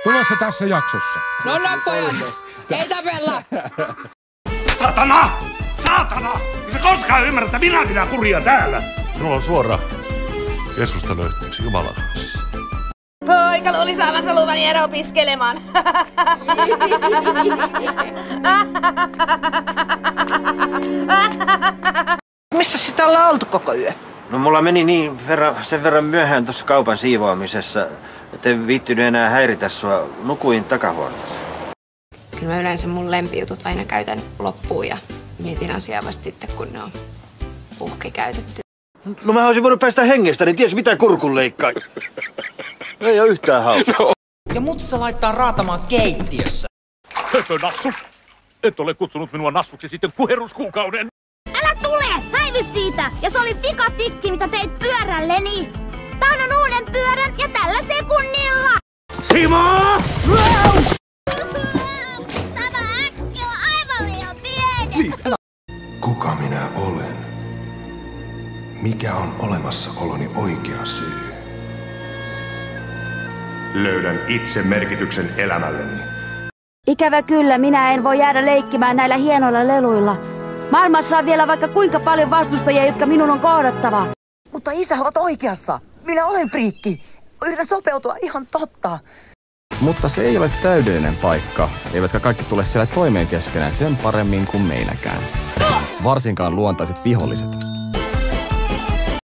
Tulossa tässä jaksossa. No pojat, ei tapella! Satana! Saatana! Ei se koskaan ymmärrä, että minä pidän kuria täällä! Minulla on suora keskusteluyhteys Jumalan kanssa. Poika luuli saavansa luvan jäädä opiskelemaan. Missä sitä ollaan oltu koko yö? No mulla meni sen verran myöhään tuossa kaupan siivoamisessa, että en viittynyt enää häiritä sua. Nukuin takahuoneessa. Kyllä mä yleensä mun lempijutut aina käytän loppuun ja mietin asiaa vasta sitten, kun ne on puhki käytetty. No mä olisin voinut päästä hengestä, niin ties mitä kurkun leikkaa. Ei oo yhtään hauska. Ja mutsa laittaa raatamaan keittiössä. Höpö nassu! Et ole kutsunut minua nassuksi sitten kuheruskuukauden. Älä tule! Häivy siitä! Ja se oli pikatikki, mitä teit pyörälleni! Tahdon uuden pyörän ja tällä sekunnilla! Simo! Tämä äkki on aivan liian pieni! Kuka minä olen? Mikä on olemassaoloni oikea syy? Löydän itse merkityksen elämälleni. Ikävä kyllä, minä en voi jäädä leikkimään näillä hienoilla leluilla. Maailmassa on vielä vaikka kuinka paljon vastustajia, jotka minun on kohdattava. Mutta isä olet oikeassa. Minä olen friikki. Yritän sopeutua ihan totta. Mutta se ei ole täydellinen paikka, eivätkä kaikki tule siellä toimeen keskenään sen paremmin kuin meinäkään. Varsinkaan luontaiset viholliset.